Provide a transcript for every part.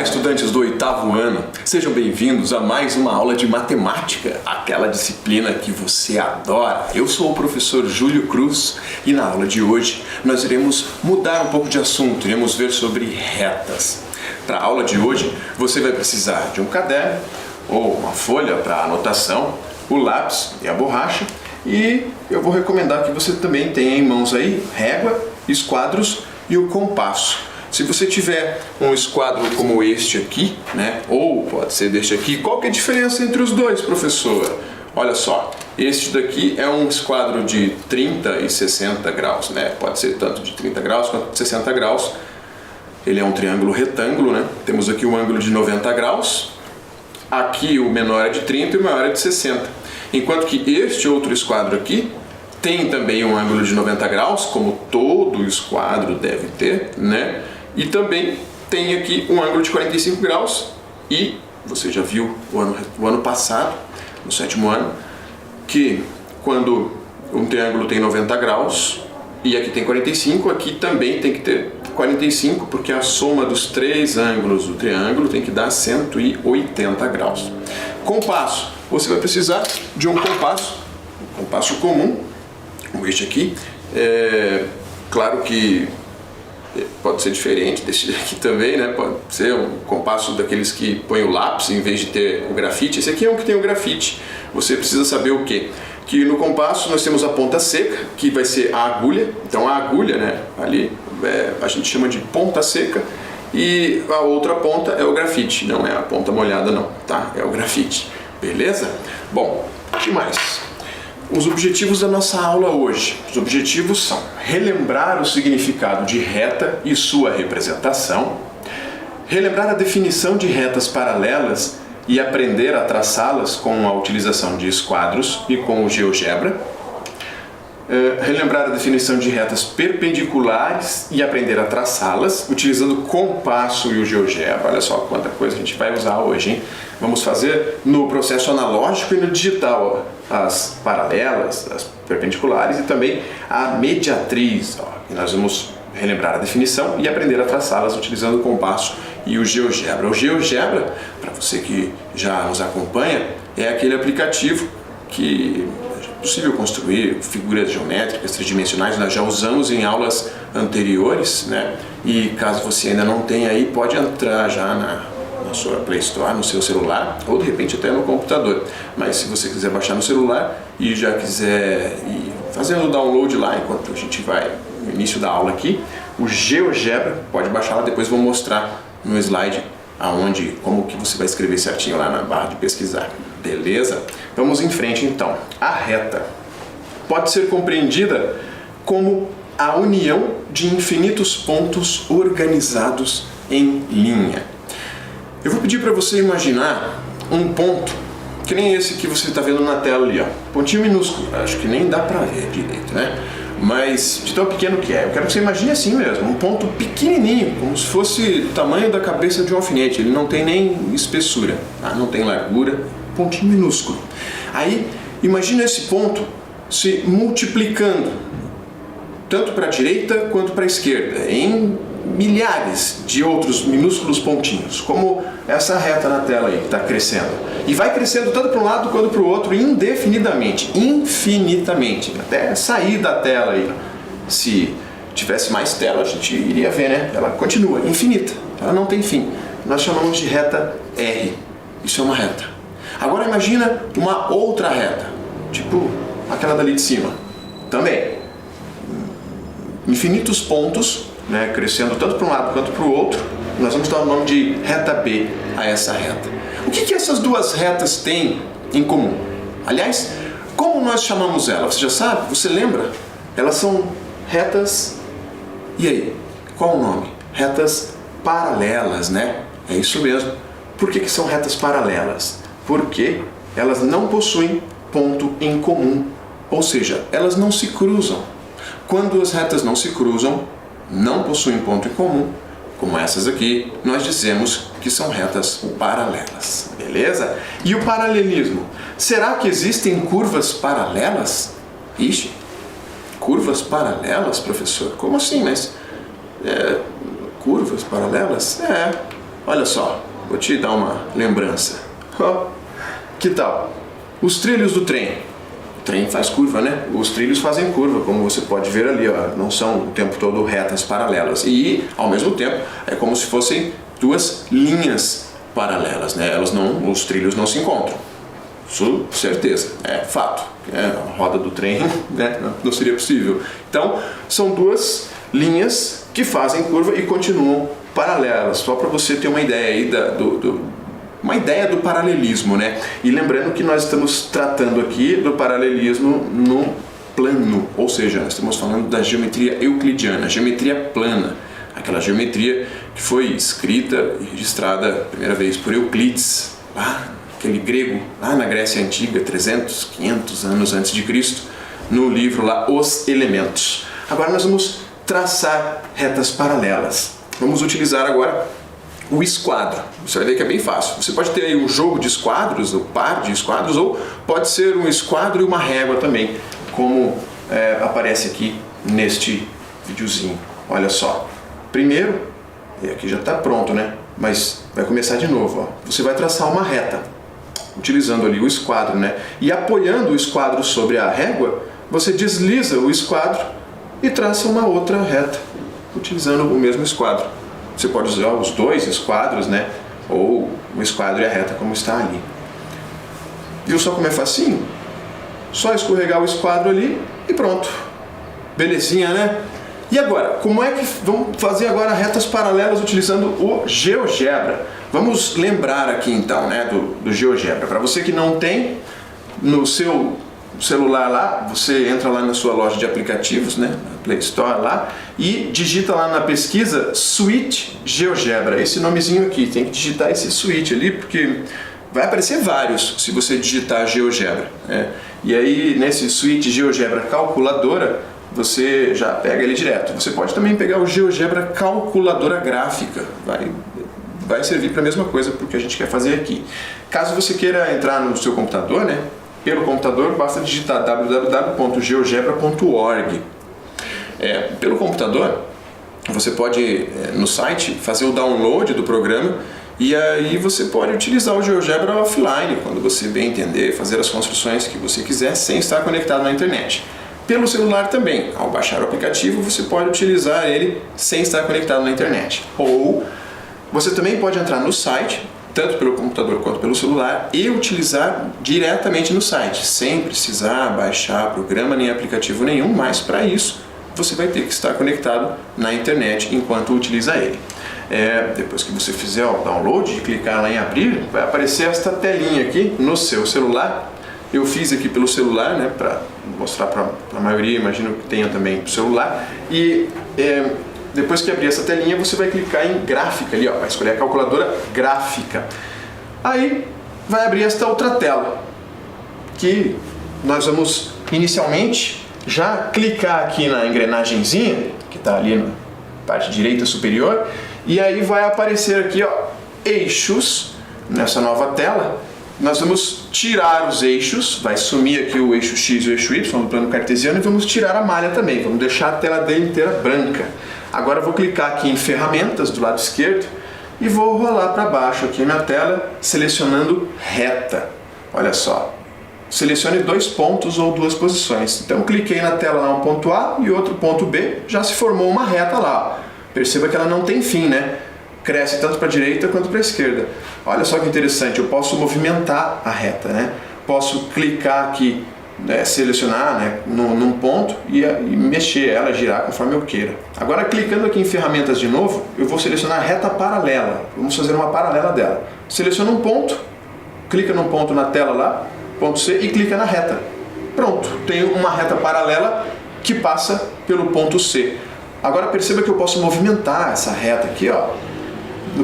estudantes do 8º ano, sejam bem-vindos a mais uma aula de matemática, aquela disciplina que você adora. Eu sou o professor Júlio Cruz e na aula de hoje nós iremos mudar um pouco de assunto, iremos ver sobre retas. Para a aula de hoje você vai precisar de um caderno ou uma folha para anotação, o lápis e a borracha, e eu vou recomendar que você também tenha em mãos aí régua, esquadros e o compasso. Se você tiver um esquadro como este aqui, né, ou pode ser deste aqui, qual que é a diferença entre os dois, professor? Olha só, este daqui é um esquadro de 30 e 60 graus, né? Pode ser tanto de 30 graus quanto de 60 graus. Ele é um triângulo retângulo, né? Temos aqui um ângulo de 90 graus. Aqui o menor é de 30 e o maior é de 60. Enquanto que este outro esquadro aqui tem também um ângulo de 90 graus, como todo esquadro deve ter, né? E também tem aqui um ângulo de 45 graus e você já viu o ano passado, no 7º ano, que quando um triângulo tem 90 graus e aqui tem 45, aqui também tem que ter 45, porque a soma dos três ângulos do triângulo tem que dar 180 graus. Compasso. Você vai precisar de um compasso comum, como este aqui. Claro que pode ser diferente desse aqui também, né? Pode ser um compasso daqueles que põe o lápis em vez de ter o grafite. Esse aqui é um que tem o grafite. Você precisa saber o quê? Que no compasso nós temos a ponta seca, que vai ser a agulha. Então a agulha, né, ali a gente chama de ponta seca, e a outra ponta é o grafite. Não é a ponta molhada não, tá? É o grafite. Beleza? Bom, o que mais? Os objetivos da nossa aula hoje. Os objetivos são relembrar o significado de reta e sua representação, relembrar a definição de retas paralelas e aprender a traçá-las com a utilização de esquadros e com o GeoGebra, relembrar a definição de retas perpendiculares e aprender a traçá-las utilizando o compasso e o GeoGebra. Olha só quanta coisa a gente vai usar hoje, hein? Vamos fazer no processo analógico e no digital as paralelas, as perpendiculares e também a mediatriz. E nós vamos relembrar a definição e aprender a traçá-las utilizando o compasso e o GeoGebra. O GeoGebra, para você que já nos acompanha, é aquele aplicativo que é possível construir figuras geométricas tridimensionais. Nós já usamos em aulas anteriores, né? E caso você ainda não tenha aí, pode entrar já na sua Play Store, no seu celular, ou de repente até no computador. Mas se você quiser baixar no celular e já quiser ir fazendo o download lá enquanto a gente vai no início da aula aqui, o GeoGebra, pode baixar lá, depois vou mostrar no slide como que você vai escrever certinho lá na barra de pesquisar. Beleza? Vamos em frente então. A reta pode ser compreendida como a união de infinitos pontos organizados em linha. Eu vou pedir para você imaginar um ponto, que nem esse que você está vendo na tela ali, ó. Pontinho minúsculo, acho que nem dá para ver direito, né? Mas de tão pequeno que é. Eu quero que você imagine assim mesmo, um ponto pequenininho, como se fosse o tamanho da cabeça de um alfinete. Ele não tem nem espessura, tá? Não tem largura, pontinho minúsculo. Aí, imagina esse ponto se multiplicando, tanto para a direita quanto para a esquerda, em milhares de outros minúsculos pontinhos, como essa reta na tela aí que está crescendo. E vai crescendo tanto para um lado quanto para o outro indefinidamente, infinitamente, até sair da tela aí. Se tivesse mais tela, a gente iria ver, né? Ela continua infinita, ela não tem fim. Nós chamamos de reta R. Isso é uma reta. Agora imagina uma outra reta, tipo aquela dali de cima. Também infinitos pontos, né, crescendo tanto para um lado quanto para o outro. Nós vamos dar o nome de reta B a essa reta. O que essas duas retas têm em comum? Aliás, como nós chamamos ela? Você já sabe? Você lembra? Elas são retas... E aí? Qual o nome? Retas paralelas, né? É isso mesmo. Por que são retas paralelas? Porque elas não possuem ponto em comum. Ou seja, elas não se cruzam. Quando as retas não se cruzam, não possuem ponto em comum, como essas aqui, nós dizemos que são retas paralelas, beleza? E o paralelismo? Será que existem curvas paralelas? Ixi, curvas paralelas, professor? Como assim? Mas curvas paralelas? Olha só, vou te dar uma lembrança. Que tal? Os trilhos do trem. O trem faz curva, né? Os trilhos fazem curva, como você pode ver ali, ó. Não são o tempo todo retas paralelas. E, ao mesmo tempo, é como se fossem duas linhas paralelas, né? Os trilhos não se encontram. Isso, certeza, é fato. A roda do trem, né? Não seria possível. Então, são duas linhas que fazem curva e continuam paralelas. Só para você ter uma ideia aí uma ideia do paralelismo, né? E lembrando que nós estamos tratando aqui do paralelismo no plano, ou seja, nós estamos falando da geometria euclidiana, geometria plana, aquela geometria que foi escrita e registrada a primeira vez por Euclides, lá, aquele grego, lá na Grécia Antiga, 300, 500 anos antes de Cristo, no livro lá, Os Elementos. Agora nós vamos traçar retas paralelas. Vamos utilizar agora o esquadro. Você vai ver que é bem fácil. Você pode ter aí um jogo de esquadros, ou par de esquadros, ou pode ser um esquadro e uma régua também, como aparece aqui neste videozinho. Olha só. Primeiro, e aqui já está pronto, né? Mas vai começar de novo. Ó. Você vai traçar uma reta, utilizando ali o esquadro, né? E apoiando o esquadro sobre a régua, você desliza o esquadro e traça uma outra reta, utilizando o mesmo esquadro. Você pode usar os dois esquadros, né? Ou o esquadro e a reta como está ali. Viu só como é facinho? Só escorregar o esquadro ali e pronto. Belezinha, né? E agora, como é que vamos fazer agora retas paralelas utilizando o GeoGebra? Vamos lembrar aqui então, né, do GeoGebra. Para você que não tem, no seu celular lá, você entra lá na sua loja de aplicativos, né, na Play Store lá, e digita lá na pesquisa Suite GeoGebra, esse nomezinho aqui, tem que digitar esse Suite ali, porque vai aparecer vários se você digitar GeoGebra, né? E aí nesse Suite GeoGebra Calculadora, você já pega ele direto. Você pode também pegar o GeoGebra Calculadora Gráfica, vai servir para a mesma coisa porque a gente quer fazer aqui. Caso você queira entrar no seu computador, né, pelo computador, basta digitar www.geogebra.org. Pelo computador, você pode, no site, fazer o download do programa e aí você pode utilizar o GeoGebra offline, quando você bem entender, fazer as construções que você quiser sem estar conectado na internet. Pelo celular também, ao baixar o aplicativo, você pode utilizar ele sem estar conectado na internet. Ou você também pode entrar no site, tanto pelo computador quanto pelo celular, e utilizar diretamente no site, sem precisar baixar programa nem aplicativo nenhum, mas para isso você vai ter que estar conectado na internet enquanto utiliza ele. Depois que você fizer o download e clicar lá em abrir, vai aparecer esta telinha aqui no seu celular. Eu fiz aqui pelo celular, né, para mostrar para a maioria, imagino que tenha também para o celular. E depois que abrir essa telinha, você vai clicar em gráfica ali, ó, vai escolher a calculadora gráfica. Aí vai abrir esta outra tela, que nós vamos inicialmente já clicar aqui na engrenagenzinha, que está ali na parte direita superior, e aí vai aparecer aqui, ó, eixos, nessa nova tela. Nós vamos tirar os eixos, vai sumir aqui o eixo X e o eixo Y no plano cartesiano, e vamos tirar a malha também, vamos deixar a tela dele inteira branca. Agora eu vou clicar aqui em ferramentas do lado esquerdo e vou rolar para baixo aqui na tela, selecionando reta. Olha só, selecione 2 pontos ou 2 posições. Então cliquei na tela lá, um ponto A e outro ponto B, já se formou uma reta lá. Perceba que ela não tem fim, né? Cresce tanto para a direita quanto para a esquerda. Olha só que interessante, eu posso movimentar a reta, né? Posso clicar aqui, selecionar, né, num ponto e mexer ela, girar conforme eu queira. Agora clicando aqui em ferramentas de novo, eu vou selecionar a reta paralela. Vamos fazer uma paralela dela. Seleciona um ponto, clica num ponto na tela lá, ponto C, e clica na reta. Pronto, tenho uma reta paralela que passa pelo ponto C. Agora perceba que eu posso movimentar essa reta aqui, ó,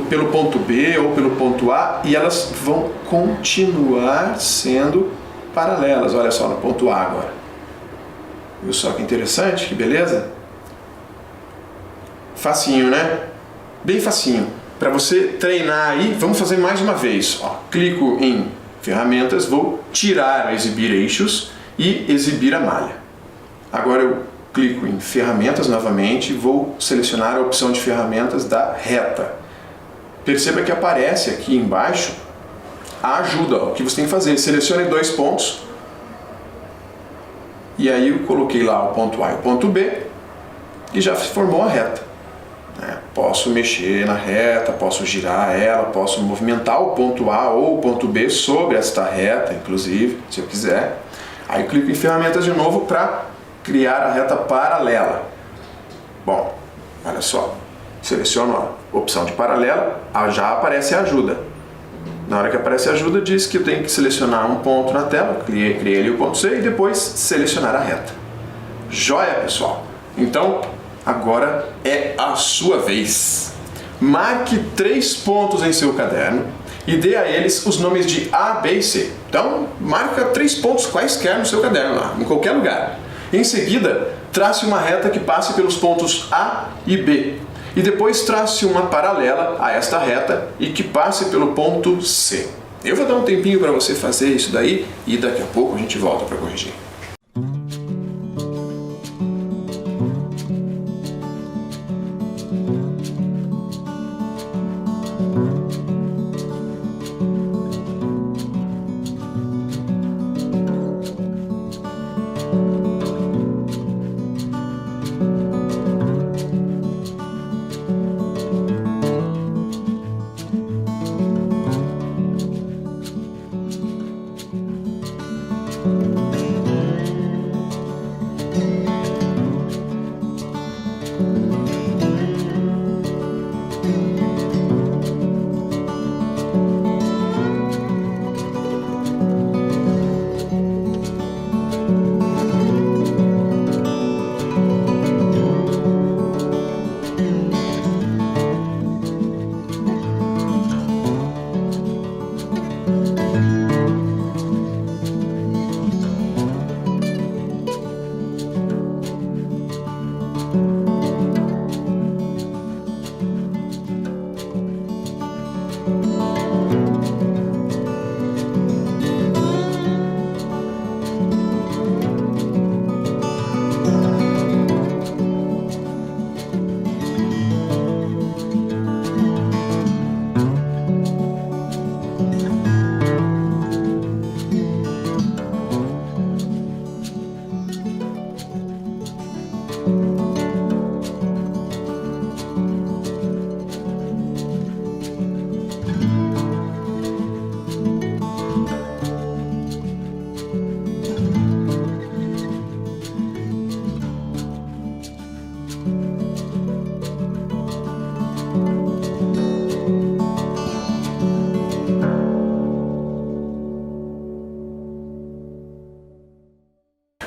pelo ponto B ou pelo ponto A, e elas vão continuar sendo paralelas. Olha só, no ponto A agora. Viu só que interessante, que beleza? Facinho, né? Bem facinho. Para você treinar aí, vamos fazer mais uma vez. Ó, clico em ferramentas, vou tirar, exibir eixos e exibir a malha. Agora eu clico em ferramentas novamente, vou selecionar a opção de ferramentas da reta. perceba que aparece aqui embaixo a ajuda. O que você tem que fazer? Selecione 2 pontos. E aí eu coloquei lá o ponto A e o ponto B e já formou a reta. Posso mexer na reta, posso girar ela, posso movimentar o ponto A ou o ponto B sobre esta reta, inclusive, se eu quiser. Aí clico em ferramentas de novo para criar a reta paralela. Bom, olha só, seleciono a opção de paralela, já aparece a ajuda. Na hora que aparece a ajuda, diz que eu tenho que selecionar um ponto na tela, criei ali o ponto C e depois selecionar a reta. Joia, pessoal! Então, agora é a sua vez. Marque 3 pontos em seu caderno e dê a eles os nomes de A, B e C. Então, marca 3 pontos quaisquer no seu caderno lá, em qualquer lugar. Em seguida, trace uma reta que passe pelos pontos A e B. E depois trace uma paralela a esta reta e que passe pelo ponto C. Eu vou dar um tempinho para você fazer isso daí e daqui a pouco a gente volta para corrigir.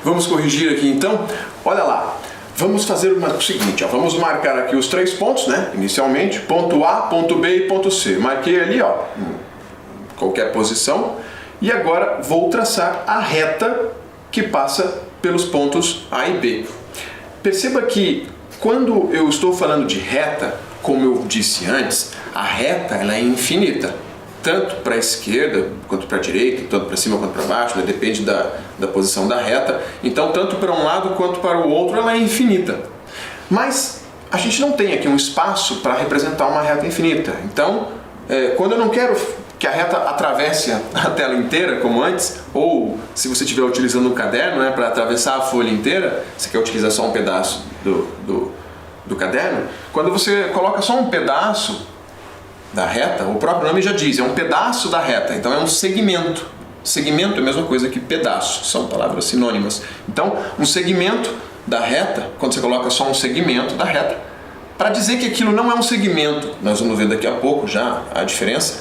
Vamos corrigir aqui então. Olha lá, vamos fazer o seguinte, ó, vamos marcar aqui os 3 pontos, né? Inicialmente, ponto A, ponto B e ponto C. Marquei ali, ó, em qualquer posição. E agora vou traçar a reta que passa pelos pontos A e B. Perceba que quando eu estou falando de reta, como eu disse antes, a reta ela é infinita. Tanto para a esquerda, quanto para a direita, tanto para cima quanto para baixo, né? Depende da posição da reta. Então, tanto para um lado quanto para o outro, ela é infinita. Mas a gente não tem aqui um espaço para representar uma reta infinita. Então, quando eu não quero que a reta atravesse a tela inteira, como antes, ou se você estiver utilizando um caderno, né, para atravessar a folha inteira, você quer utilizar só um pedaço do caderno, quando você coloca só um pedaço da reta, o próprio nome já diz, é um pedaço da reta, então é um segmento. Segmento é a mesma coisa que pedaço, são palavras sinônimas. Então, um segmento da reta, quando você coloca só um segmento da reta, para dizer que aquilo não é um segmento, nós vamos ver daqui a pouco já a diferença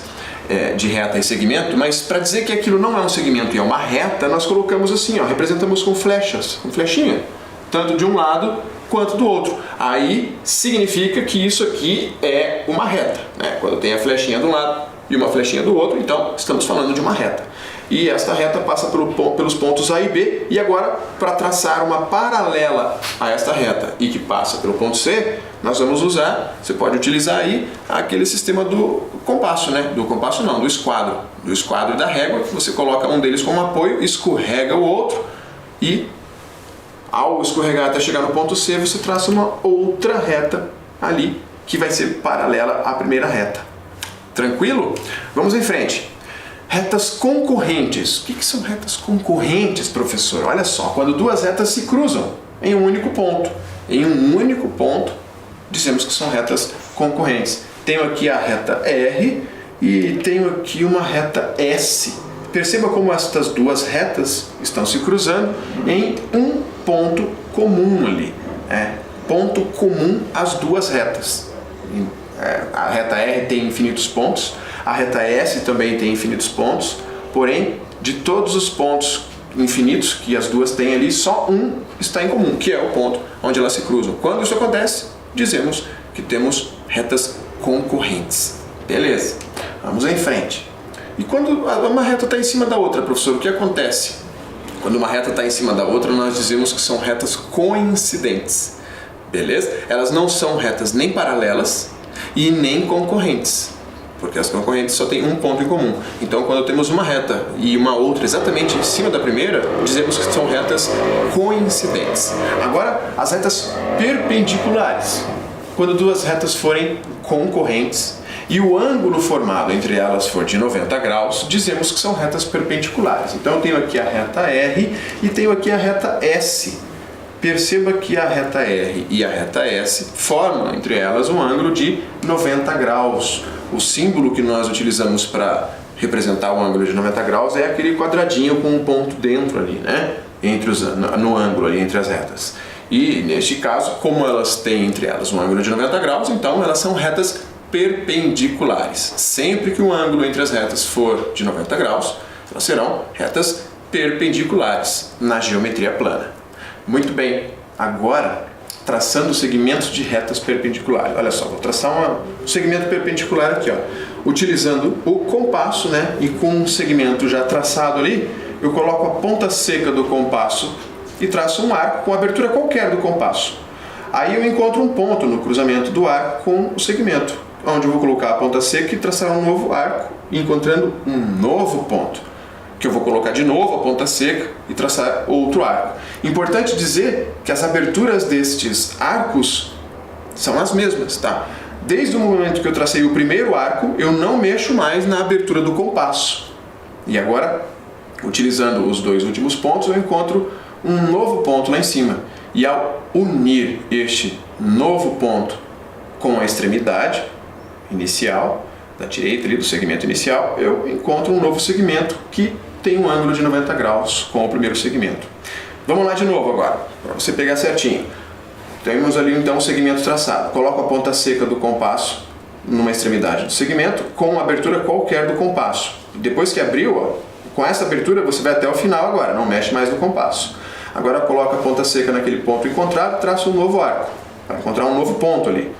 de reta e segmento, mas para dizer que aquilo não é um segmento e é uma reta, nós colocamos assim, ó, representamos com flechas, com flechinha, tanto de um lado quanto do outro. Aí significa que isso aqui é uma reta, né? Quando tem a flechinha de um lado e uma flechinha do outro, então estamos falando de uma reta. E esta reta passa pelos pontos A e B, e agora, para traçar uma paralela a esta reta e que passa pelo ponto C, nós vamos usar, você pode utilizar aí aquele sistema do compasso, né? Do compasso não, do esquadro. Do esquadro e da régua, que você coloca um deles como apoio, escorrega o outro e ao escorregar até chegar no ponto C, você traça uma outra reta ali, que vai ser paralela à primeira reta. Tranquilo? Vamos em frente. Retas concorrentes. O que são retas concorrentes, professor? Olha só, quando duas retas se cruzam em um único ponto. Em um único ponto, dizemos que são retas concorrentes. Tenho aqui a reta R e tenho aqui uma reta S. Perceba como estas duas retas estão se cruzando em um ponto comum ali. Ponto comum às duas retas. A reta R tem infinitos pontos, a reta S também tem infinitos pontos, porém, de todos os pontos infinitos que as duas têm ali, só um está em comum, que é o ponto onde elas se cruzam. Quando isso acontece, dizemos que temos retas concorrentes. Beleza, vamos em frente. E quando uma reta está em cima da outra, professor, o que acontece? Quando uma reta está em cima da outra, nós dizemos que são retas coincidentes. Beleza? Elas não são retas nem paralelas e nem concorrentes, porque as concorrentes só têm um ponto em comum. Então, quando temos uma reta e uma outra exatamente em cima da primeira, dizemos que são retas coincidentes. Agora, as retas perpendiculares. Quando duas retas forem concorrentes e o ângulo formado entre elas for de 90 graus, dizemos que são retas perpendiculares. Então, eu tenho aqui a reta R e tenho aqui a reta S. Perceba que a reta R e a reta S formam entre elas um ângulo de 90 graus. O símbolo que nós utilizamos para representar o ângulo de 90 graus é aquele quadradinho com um ponto dentro ali, né? No ângulo ali entre as retas. E neste caso, como elas têm entre elas um ângulo de 90 graus, então elas são retas perpendiculares. Sempre que o ângulo entre as retas for de 90 graus, elas serão retas perpendiculares na geometria plana. Muito bem, agora traçando segmentos de retas perpendiculares. Olha só, vou traçar um segmento perpendicular aqui, ó, utilizando o compasso, né? E com um segmento já traçado ali, eu coloco a ponta seca do compasso e traço um arco com abertura qualquer do compasso. Aí eu encontro um ponto no cruzamento do arco com o segmento, onde eu vou colocar a ponta seca e traçar um novo arco, encontrando um novo ponto, que eu vou colocar de novo a ponta seca e traçar outro arco. Importante dizer que as aberturas destes arcos são as mesmas, tá? Desde o momento que eu tracei o primeiro arco, eu não mexo mais na abertura do compasso. E agora, utilizando os dois últimos pontos, eu encontro um novo ponto lá em cima. E ao unir este novo ponto com a extremidade inicial, da direita ali do segmento inicial, eu encontro um novo segmento que tem um ângulo de 90 graus com o primeiro segmento. Vamos lá de novo agora, para você pegar certinho. Temos ali então o segmento traçado. Coloco a ponta seca do compasso numa extremidade do segmento com uma abertura qualquer do compasso. Depois que abriu, ó, com essa abertura você vai até o final agora, não mexe mais no compasso. Agora coloca a ponta seca naquele ponto encontrado, traça um novo arco, para encontrar um novo ponto ali.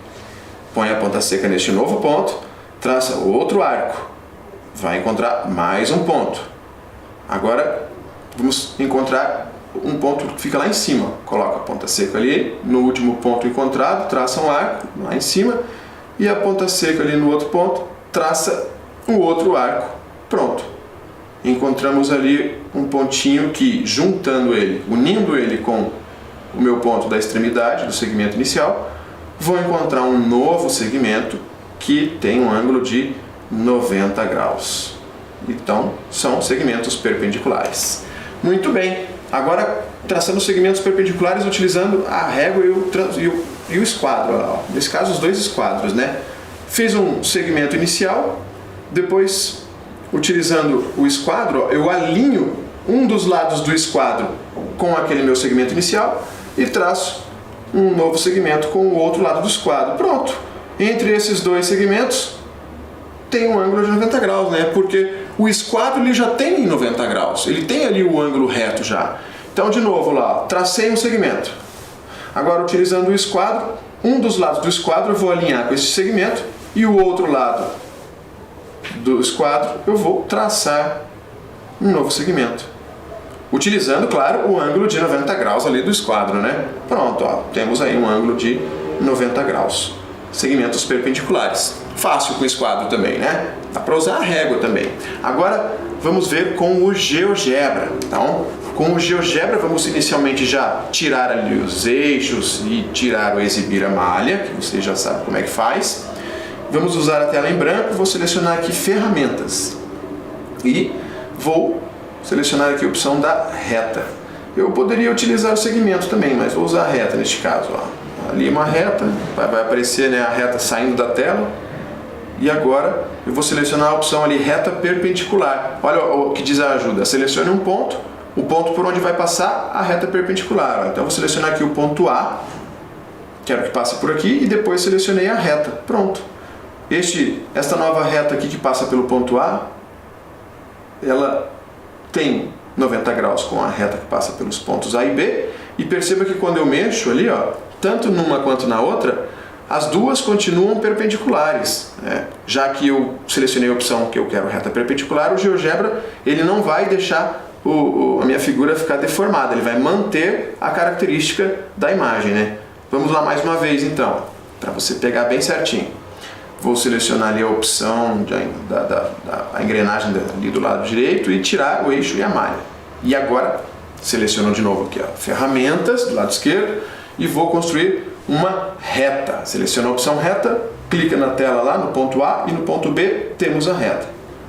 Põe a ponta seca neste novo ponto, traça outro arco, vai encontrar mais um ponto. Agora vamos encontrar um ponto que fica lá em cima. Coloca a ponta seca ali no último ponto encontrado, traça um arco lá em cima e a ponta seca ali no outro ponto, traça o outro arco. Pronto. Encontramos ali um pontinho que, juntando ele, unindo ele com o meu ponto da extremidade do segmento inicial, vou encontrar um novo segmento que tem um ângulo de 90 graus. Então, são segmentos perpendiculares. Muito bem. Agora, traçando segmentos perpendiculares utilizando a régua e o esquadro. Ó. Nesse caso, os dois esquadros, né? Fiz um segmento inicial, depois, utilizando o esquadro, eu alinho um dos lados do esquadro com aquele meu segmento inicial e traço um novo segmento com o outro lado do esquadro. Pronto. Entre esses dois segmentos, tem um ângulo de 90 graus, né? Porque o esquadro ele já tem 90 graus, ele tem ali o ângulo reto já. Então, de novo lá, tracei um segmento. Agora, utilizando o esquadro, um dos lados do esquadro eu vou alinhar com esse segmento e o outro lado do esquadro eu vou traçar um novo segmento. Utilizando, claro, o ângulo de 90 graus ali do esquadro, né? Pronto, ó, temos aí um ângulo de 90 graus. Segmentos perpendiculares. Fácil com o esquadro também, né? Dá para usar a régua também. Agora vamos ver com o GeoGebra. Então, com o GeoGebra vamos inicialmente já tirar ali os eixos e tirar ou exibir a malha, que você já sabe como é que faz. vamos usar a tela em branco, vou selecionar aqui ferramentas e vou selecionar aqui a opção da reta. Eu poderia utilizar o segmento também, mas vou usar a reta neste caso. Ó. Ali uma reta, vai aparecer, né, a reta saindo da tela. E agora eu vou selecionar a opção ali, reta perpendicular. Olha o que diz a ajuda. Selecione um ponto, o ponto por onde vai passar a reta perpendicular. Ó. Então eu vou selecionar aqui o ponto A, quero que passe por aqui, e depois selecionei a reta. Pronto. Esta nova reta aqui que passa pelo ponto A, ela tem 90 graus com a reta que passa pelos pontos A e B. E perceba que quando eu mexo ali, ó, tanto numa quanto na outra, as duas continuam perpendiculares, né? Já que eu selecionei a opção que eu quero reta perpendicular, o GeoGebra ele não vai deixar a minha figura ficar deformada, ele vai manter a característica da imagem, né? Vamos lá mais uma vez então, para você pegar bem certinho. Vou selecionar ali a opção da engrenagem ali do lado direito e tirar o eixo e a malha. E agora, seleciono de novo aqui, ó, ferramentas do lado esquerdo e vou construir uma reta. Seleciona a opção reta, clica na tela lá no ponto A e no ponto B temos a reta.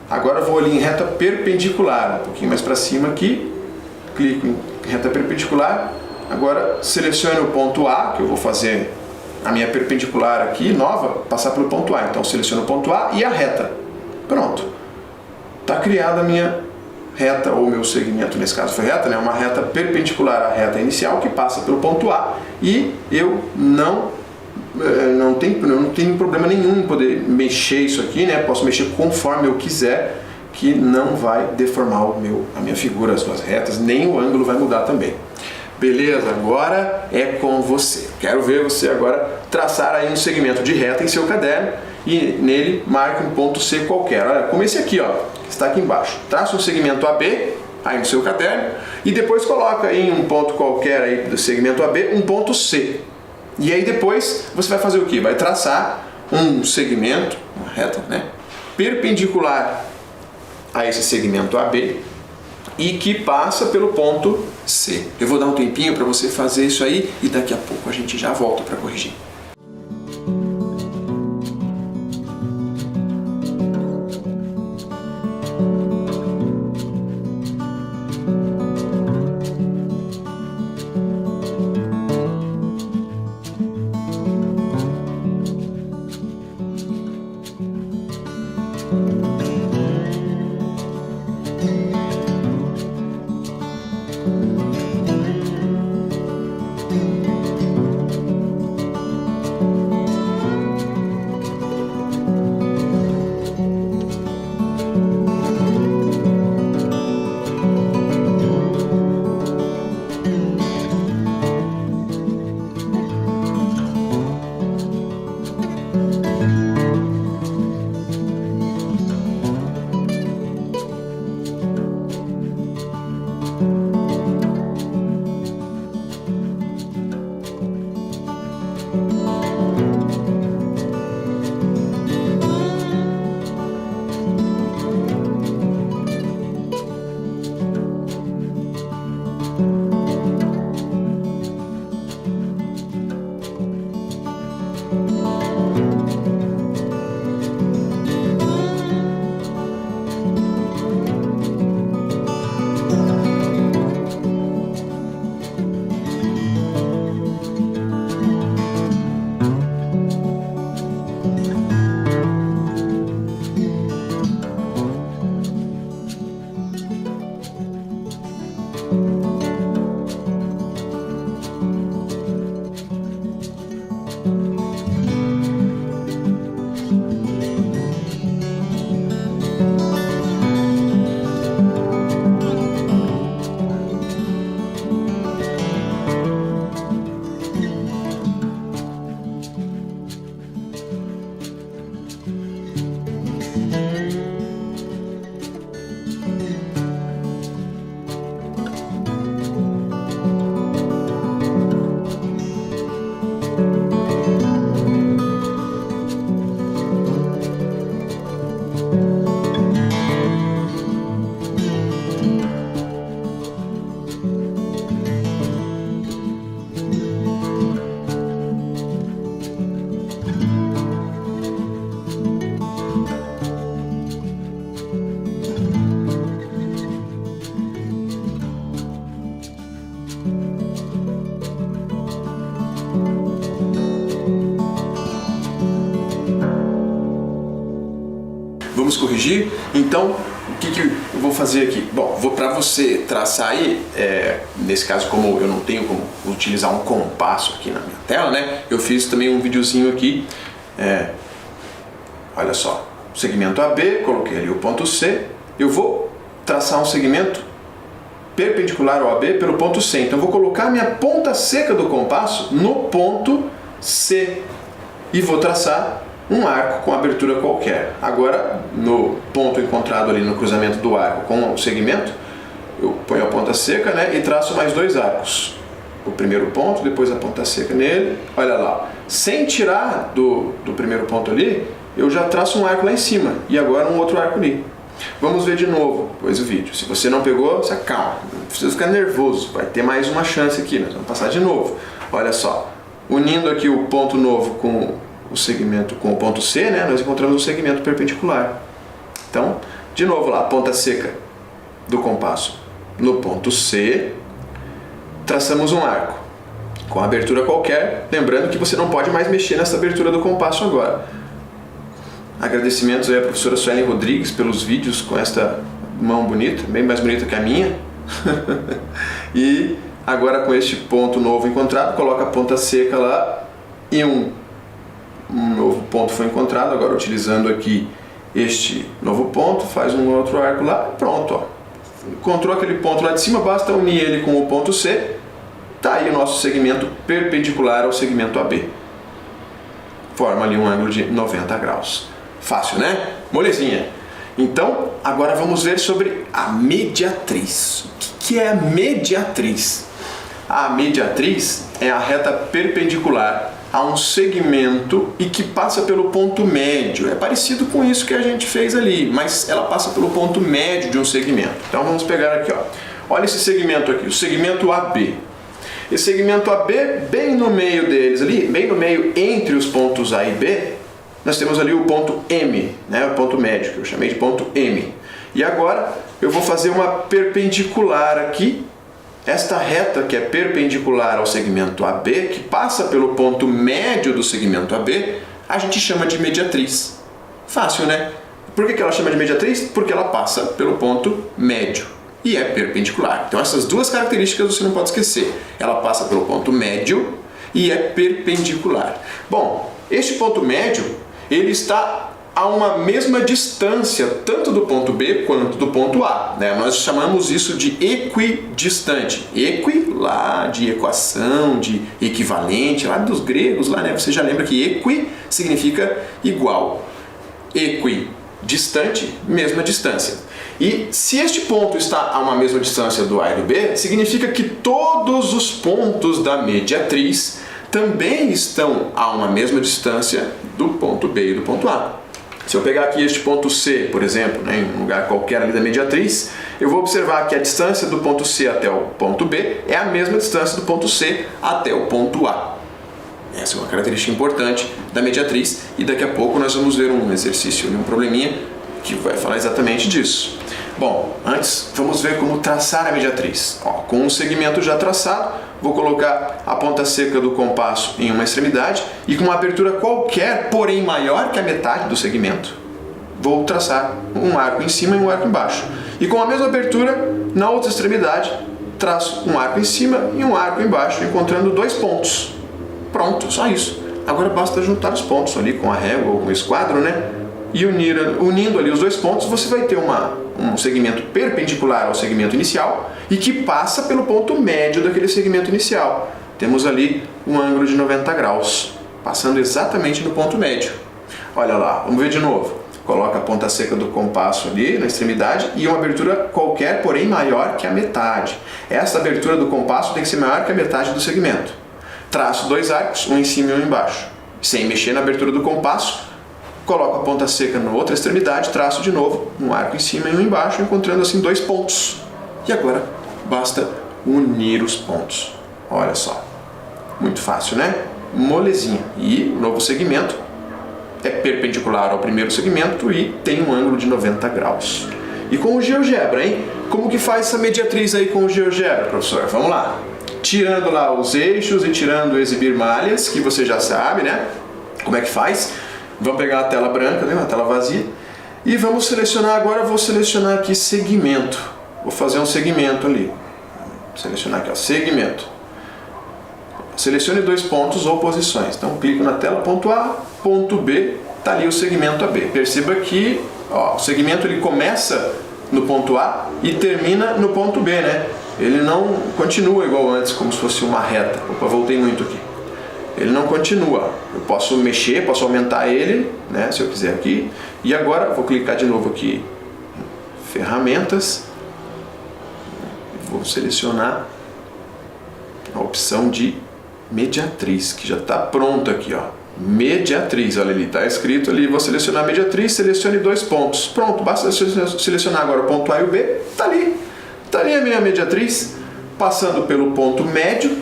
Agora vou ali em reta perpendicular, um pouquinho mais para cima aqui, clico em reta perpendicular. Agora seleciono o ponto A, que eu vou fazer a minha perpendicular aqui, nova, passar pelo ponto A. Então seleciono o ponto A e a reta. Pronto. Está criada a minha reta, ou meu segmento, nesse caso foi reta, né? Uma reta perpendicular à reta inicial que passa pelo ponto A e eu não tenho problema nenhum em poder mexer isso aqui, né? Posso mexer conforme eu quiser, que não vai deformar a minha figura, as duas retas, nem o ângulo vai mudar também. Beleza, agora é com você. Quero ver você agora traçar aí um segmento de reta em seu caderno e nele marque um ponto C qualquer. Olha, como esse aqui, ó, que está aqui embaixo. Traça um segmento AB aí no seu caderno e depois coloca aí em um ponto qualquer aí do segmento AB um ponto C. E aí depois você vai fazer o quê? Vai traçar um segmento, uma reta, né, perpendicular a esse segmento AB e que passa pelo ponto C. Eu vou dar um tempinho para você fazer isso aí e daqui a pouco a gente já volta para corrigir. Vamos corrigir? Então, o que eu vou fazer aqui? Bom, para você traçar aí, nesse caso, como eu não tenho como utilizar um compasso aqui na minha tela, né? Eu fiz também um videozinho aqui, olha só, segmento AB, coloquei ali o ponto C, eu vou traçar um segmento perpendicular ao AB pelo ponto C, então eu vou colocar a minha ponta seca do compasso no ponto C e vou traçar um arco com abertura qualquer. Agora, no ponto encontrado ali no cruzamento do arco com o segmento, eu ponho a ponta seca, né, e traço mais dois arcos. O primeiro ponto, depois a ponta seca nele, olha lá. Sem tirar do primeiro ponto ali, eu já traço um arco lá em cima e agora um outro arco ali. Vamos ver de novo depois do vídeo. Se você não pegou, se acalma, não precisa ficar nervoso, vai ter mais uma chance aqui, nós vamos passar de novo. Olha só, unindo aqui o ponto novo com o segmento com o ponto C, né, nós encontramos um segmento perpendicular. Então, de novo lá, ponta seca do compasso no ponto C, traçamos um arco com abertura qualquer, lembrando que você não pode mais mexer nessa abertura do compasso agora. Agradecimentos aí à professora Suelen Rodrigues pelos vídeos com esta mão bonita, bem mais bonita que a minha. E agora com este ponto novo encontrado, coloca a ponta seca lá e um novo ponto foi encontrado. Agora utilizando aqui este novo ponto, faz um outro arco lá, pronto, ó. Encontrou aquele ponto lá de cima, basta unir ele com o ponto C, tá aí o nosso segmento perpendicular ao segmento AB. Forma ali um ângulo de 90 graus. Fácil, né? Molezinha. Então, agora vamos ver sobre a mediatriz. O que é a mediatriz? A mediatriz é a reta perpendicular a um segmento e que passa pelo ponto médio. É parecido com isso que a gente fez ali, mas ela passa pelo ponto médio de um segmento. Então vamos pegar aqui, ó. Olha esse segmento aqui, o segmento AB. Esse segmento AB, bem no meio deles ali, bem no meio entre os pontos A e B, nós temos ali o ponto M, né, o ponto médio, que eu chamei de ponto M. E agora eu vou fazer uma perpendicular aqui. Esta reta que é perpendicular ao segmento AB, que passa pelo ponto médio do segmento AB, a gente chama de mediatriz. Fácil, né? Por que ela chama de mediatriz? Porque ela passa pelo ponto médio e é perpendicular. Então essas duas características você não pode esquecer. Ela passa pelo ponto médio e é perpendicular. Bom, este ponto médio, ele está a uma mesma distância, tanto do ponto B quanto do ponto A, né? Nós chamamos isso de equidistante. Equi, lá de equação, de equivalente, lá dos gregos, lá, né? Você já lembra que equi significa igual. Equidistante, mesma distância. E se este ponto está a uma mesma distância do A e do B, significa que todos os pontos da mediatriz também estão a uma mesma distância do ponto B e do ponto A. Se eu pegar aqui este ponto C, por exemplo, né, em um lugar qualquer ali da mediatriz, eu vou observar que a distância do ponto C até o ponto B é a mesma distância do ponto C até o ponto A. Essa é uma característica importante da mediatriz e daqui a pouco nós vamos ver um exercício, um probleminha que vai falar exatamente disso. Bom, antes vamos ver como traçar a mediatriz. Ó, com um segmento já traçado, vou colocar a ponta seca do compasso em uma extremidade e com uma abertura qualquer, porém maior que a metade do segmento, vou traçar um arco em cima e um arco embaixo. E com a mesma abertura, na outra extremidade, traço um arco em cima e um arco embaixo, encontrando dois pontos. Pronto, só isso. Agora basta juntar os pontos ali com a régua ou com o esquadro, né? E unindo ali os dois pontos, você vai ter um segmento perpendicular ao segmento inicial e que passa pelo ponto médio daquele segmento inicial. Temos ali um ângulo de 90 graus, passando exatamente no ponto médio. Olha lá, vamos ver de novo. Coloca a ponta seca do compasso ali na extremidade e uma abertura qualquer, porém maior que a metade. Essa abertura do compasso tem que ser maior que a metade do segmento. Traço dois arcos, um em cima e um embaixo. Sem mexer na abertura do compasso, coloco a ponta seca na outra extremidade, traço de novo um arco em cima e um embaixo, encontrando assim dois pontos. E agora basta unir os pontos. Olha só, muito fácil, né? Molezinha. E o novo segmento é perpendicular ao primeiro segmento e tem um ângulo de 90 graus. E com o GeoGebra, hein? Como que faz essa mediatriz aí com o GeoGebra, professor? Vamos lá. tirando lá os eixos e tirando exibir malhas, que você já sabe, né? Como é que faz. Vamos pegar a tela branca, né? Uma tela vazia. E vamos selecionar agora, vou selecionar aqui segmento. Vou fazer um segmento ali. Vou selecionar aqui, ó, segmento. Selecione 2 pontos ou posições. Então, clico na tela, ponto A, ponto B, está ali o segmento AB. Perceba que ó, o segmento ele começa no ponto A e termina no ponto B, né? Ele não continua igual antes, como se fosse uma reta. Opa, voltei muito aqui. Ele não continua. Eu posso mexer, posso aumentar ele, né, se eu quiser aqui. E agora, vou clicar de novo aqui em ferramentas. Vou selecionar a opção de mediatriz, que já está pronto aqui, ó. Mediatriz, olha ali, está escrito ali, vou selecionar mediatriz, selecione 2 pontos. Pronto, basta selecionar agora o ponto A e o B, está ali a minha mediatriz, passando pelo ponto médio,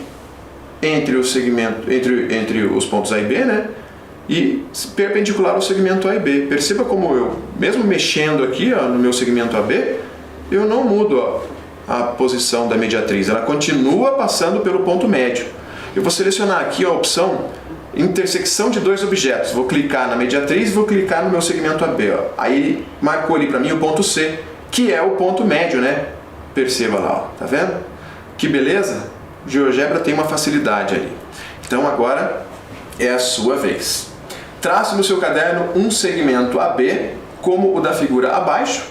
entre o segmento, entre os pontos A e B, né? E perpendicular ao segmento A e B. Perceba como eu, mesmo mexendo aqui, ó, no meu segmento AB, eu não mudo, ó, a posição da mediatriz, ela continua passando pelo ponto médio. Eu vou selecionar aqui a opção intersecção de 2 objetos. Vou clicar na mediatriz e vou clicar no meu segmento AB. Ó. Aí marcou ali para mim o ponto C, que é o ponto médio, né? Perceba lá, ó. Tá vendo? Que beleza? O GeoGebra tem uma facilidade ali. Então agora é a sua vez. Trace no seu caderno um segmento AB como o da figura abaixo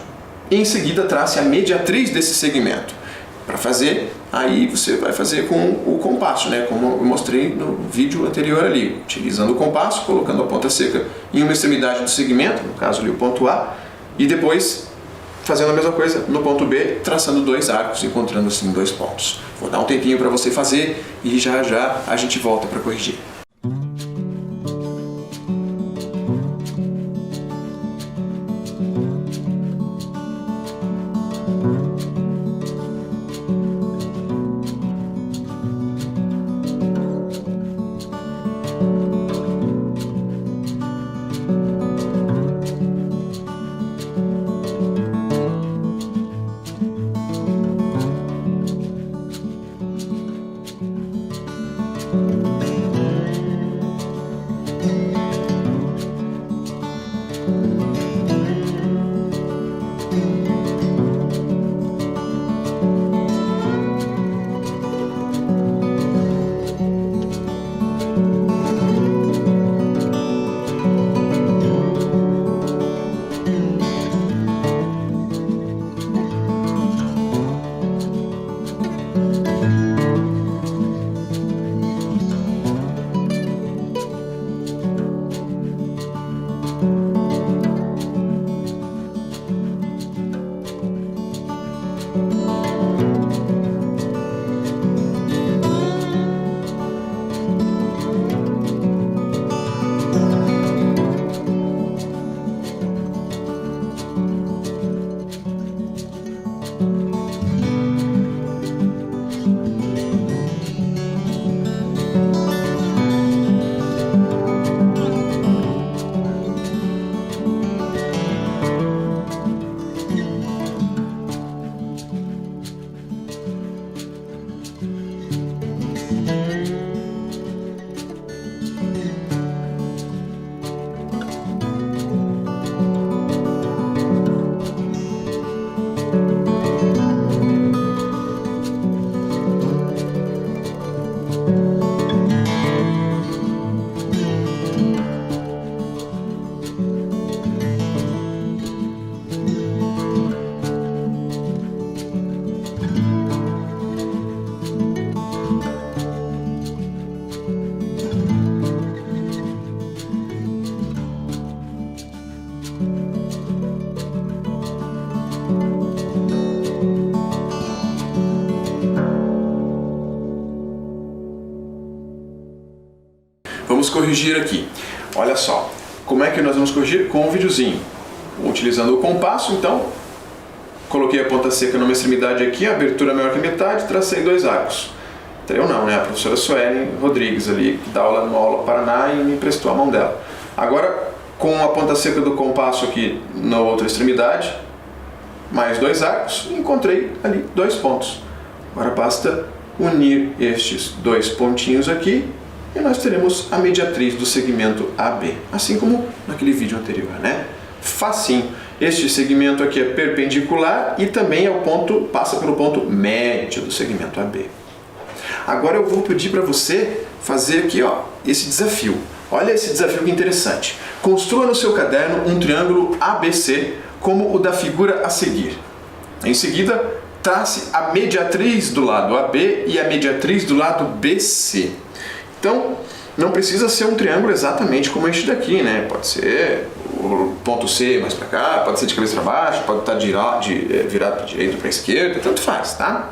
e em seguida trace a mediatriz desse segmento. Para fazer, aí você vai fazer com o compasso, né? Como eu mostrei no vídeo anterior ali, utilizando o compasso, colocando a ponta seca em uma extremidade do segmento, no caso ali o ponto A, e depois fazendo a mesma coisa no ponto B, traçando 2 arcos, encontrando assim 2 pontos. Vou dar um tempinho para você fazer e já já a gente volta para corrigir. Vamos corrigir aqui. Olha só, como é que nós vamos corrigir? Com um videozinho. Utilizando o compasso, então, coloquei a ponta seca numa extremidade aqui, a abertura maior que a metade, tracei 2 arcos. Então, eu não, né? A professora Suelen Rodrigues ali, que dá aula no Aula Paraná e me emprestou a mão dela. Agora, com a ponta seca do compasso aqui na outra extremidade, mais 2 arcos, e encontrei ali 2 pontos. Agora basta unir estes dois pontinhos aqui e nós teremos a mediatriz do segmento AB, assim como naquele vídeo anterior, né? Facinho. Este segmento aqui é perpendicular e também é o ponto, passa pelo ponto médio do segmento AB. Agora eu vou pedir para você fazer aqui, ó, esse desafio. Olha esse desafio que interessante. Construa no seu caderno um triângulo ABC como o da figura a seguir. Em seguida, trace a mediatriz do lado AB e a mediatriz do lado BC. Então, não precisa ser um triângulo exatamente como este daqui, né? Pode ser o ponto C mais para cá, pode ser de cabeça para baixo, pode estar virado para a direita ou para a esquerda, tanto faz, tá?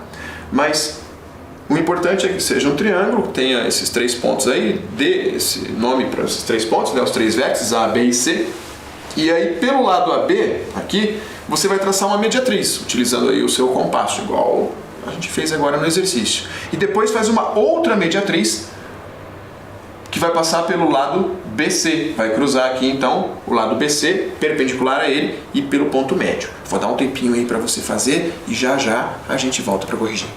Mas o importante é que seja um triângulo, que tenha esses três pontos aí, dê esse nome para esses três pontos, né? Os três vértices, A, B e C. E aí, pelo lado AB, aqui, você vai traçar uma mediatriz, utilizando aí o seu compasso, igual a gente fez agora no exercício. E depois faz uma outra mediatriz, que vai passar pelo lado BC. Vai cruzar aqui, então, o lado BC, perpendicular a ele, e pelo ponto médio. Vou dar um tempinho aí para você fazer, e já já a gente volta para corrigir.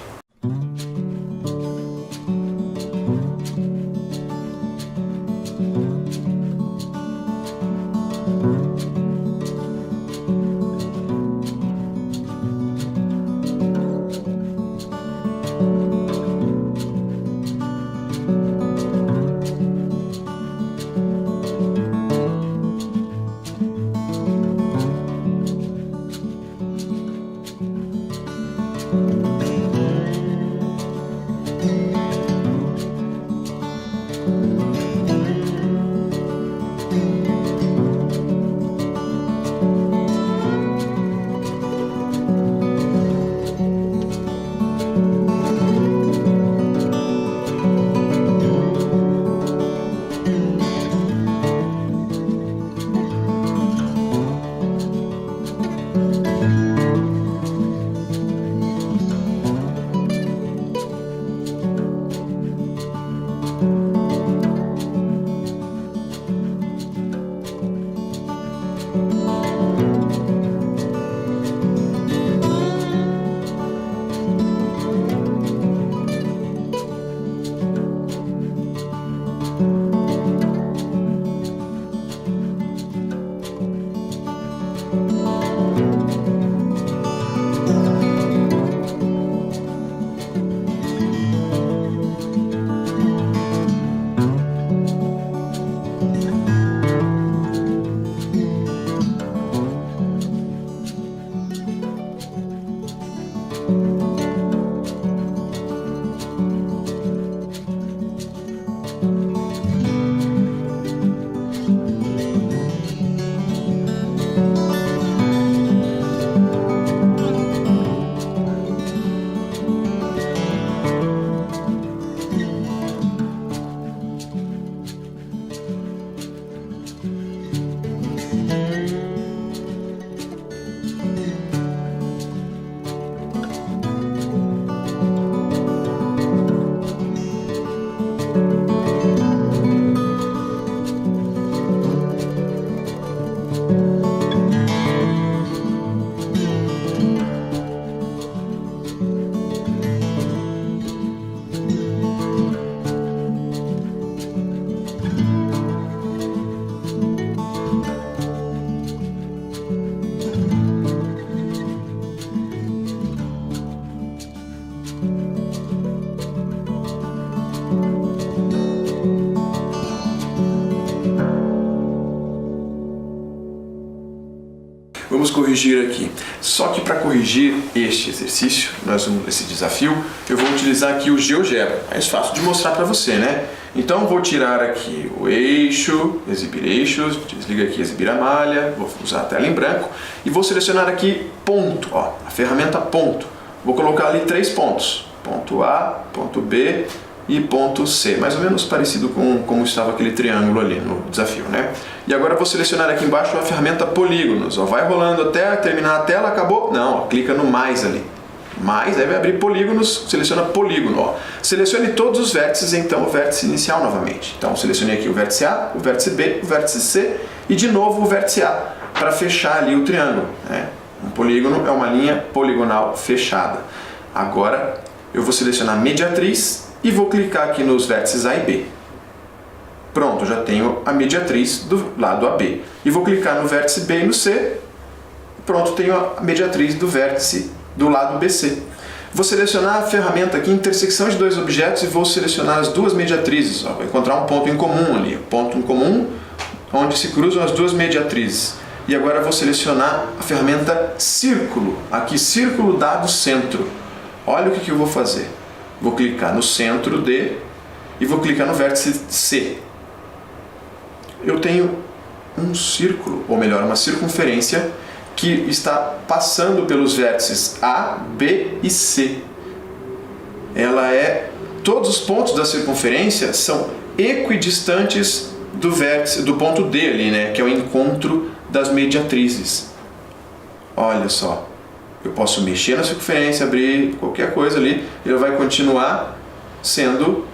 Vamos corrigir aqui. Só que para corrigir este exercício, esse desafio, eu vou utilizar aqui o GeoGebra. Mais fácil de mostrar para você, né? Então vou tirar aqui o eixo, exibir eixos, desliga aqui exibir a malha, vou usar a tela em branco e vou selecionar aqui ponto, ó, a ferramenta ponto. Vou colocar ali 3 pontos, ponto A, ponto B e ponto C, mais ou menos parecido com como estava aquele triângulo ali no desafio, né? E agora eu vou selecionar aqui embaixo a ferramenta polígonos, ó, vai rolando até terminar a tela, acabou? Não, ó, clica no mais ali. Mais, aí vai abrir polígonos, seleciona polígono, ó. Selecione todos os vértices, então o vértice inicial novamente. Então selecionei aqui o vértice A, o vértice B, o vértice C e de novo o vértice A, para fechar ali o triângulo, né? Um polígono é uma linha poligonal fechada. Agora eu vou selecionar mediatriz e vou clicar aqui nos vértices A e B. Pronto, já tenho a mediatriz do lado AB. E vou clicar no vértice B e no C. Pronto, tenho a mediatriz do vértice do lado BC. Vou selecionar a ferramenta aqui, intersecção de dois objetos, e vou selecionar as duas mediatrizes. Vou encontrar um ponto em comum ali. Ponto em comum onde se cruzam as duas mediatrizes. E agora vou selecionar a ferramenta círculo. Aqui, círculo dado centro. Olha o que eu vou fazer. Vou clicar no centro D e vou clicar no vértice C. Eu tenho um círculo, ou melhor, uma circunferência que está passando pelos vértices A, B e C. Todos os pontos da circunferência são equidistantes do vértice, do ponto D ali, né, que é o encontro das mediatrizes. Olha só, eu posso mexer na circunferência, abrir qualquer coisa ali, ele vai continuar sendo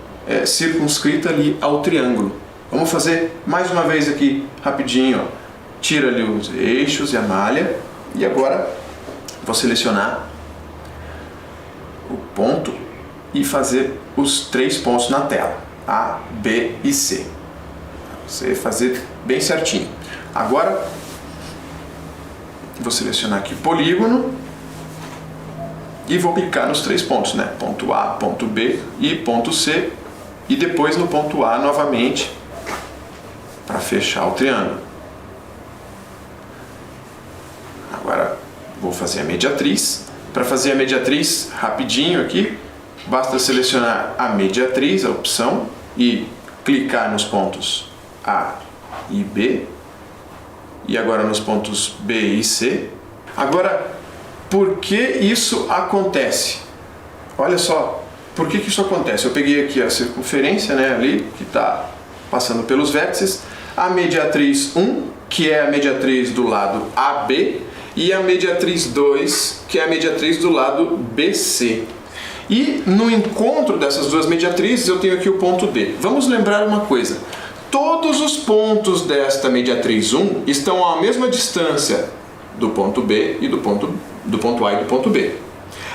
circunscrita ali ao triângulo. Vamos fazer mais uma vez aqui, rapidinho, ó. Tira ali os eixos e a malha, e agora vou selecionar o ponto e fazer os 3 pontos na tela, A, B e C. Você fazer bem certinho. Agora vou selecionar aqui polígono e vou clicar nos 3 pontos, né? Ponto A, ponto B e ponto C, e depois no ponto A novamente para fechar o triângulo. Agora vou fazer a mediatriz. Para fazer a mediatriz, rapidinho aqui, basta selecionar a mediatriz, a opção, e clicar nos pontos A e B, e agora nos pontos B e C. Agora, por que isso acontece? Olha só, por que isso acontece? Eu peguei aqui a circunferência, né, ali, que está passando pelos vértices, a mediatriz 1, que é a mediatriz do lado AB, e a mediatriz 2, que é a mediatriz do lado BC. E no encontro dessas duas mediatrizes eu tenho aqui o ponto D. Vamos lembrar uma coisa: todos os pontos desta mediatriz 1 estão à mesma distância do ponto B e do ponto A e do ponto B.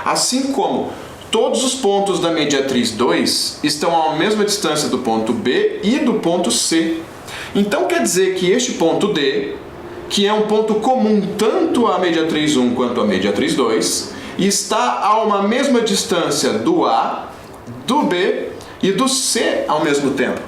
Assim como todos os pontos da mediatriz 2 estão à mesma distância do ponto B e do ponto C. Então quer dizer que este ponto D, que é um ponto comum tanto à mediatriz 1 quanto à mediatriz 2, está a uma mesma distância do A, do B e do C ao mesmo tempo.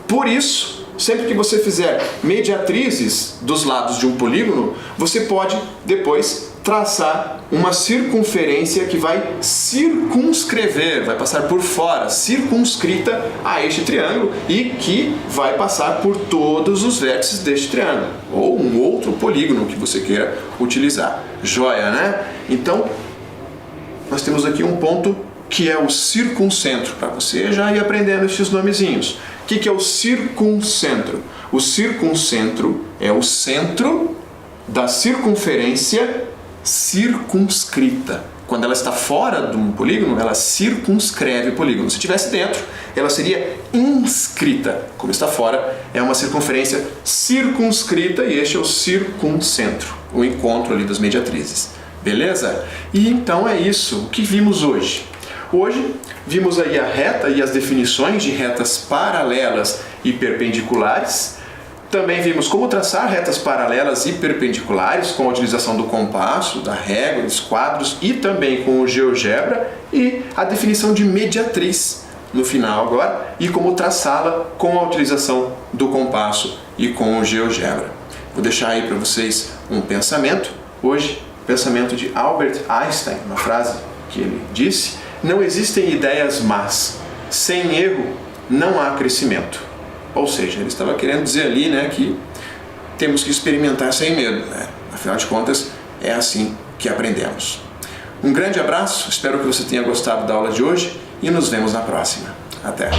Por isso, sempre que você fizer mediatrizes dos lados de um polígono, você pode depois traçar uma circunferência que vai circunscrever, vai passar por fora, circunscrita a este triângulo, e que vai passar por todos os vértices deste triângulo, ou um outro polígono que você queira utilizar. Joia, né? Então, nós temos aqui um ponto que é o circuncentro, para você já ir aprendendo esses nomezinhos. O que é o circuncentro? O circuncentro é o centro da circunferência circunscrita. Quando ela está fora de um polígono, ela circunscreve o polígono. Se estivesse dentro, ela seria inscrita. Como está fora, é uma circunferência circunscrita, e este é o circuncentro, o encontro ali das mediatrizes. Beleza? E então é isso. O que vimos hoje? Hoje vimos aí a reta e as definições de retas paralelas e perpendiculares. Também vimos como traçar retas paralelas e perpendiculares com a utilização do compasso, da régua, dos quadros e também com o GeoGebra, e a definição de mediatriz no final agora, e como traçá-la com a utilização do compasso e com o GeoGebra. Vou deixar aí para vocês um pensamento. Hoje, pensamento de Albert Einstein, uma frase que ele disse: não existem ideias más, sem erro não há crescimento. Ou seja, ele estava querendo dizer ali, né, que temos que experimentar sem medo, né? Afinal de contas, é assim que aprendemos. Um grande abraço, espero que você tenha gostado da aula de hoje e nos vemos na próxima. Até!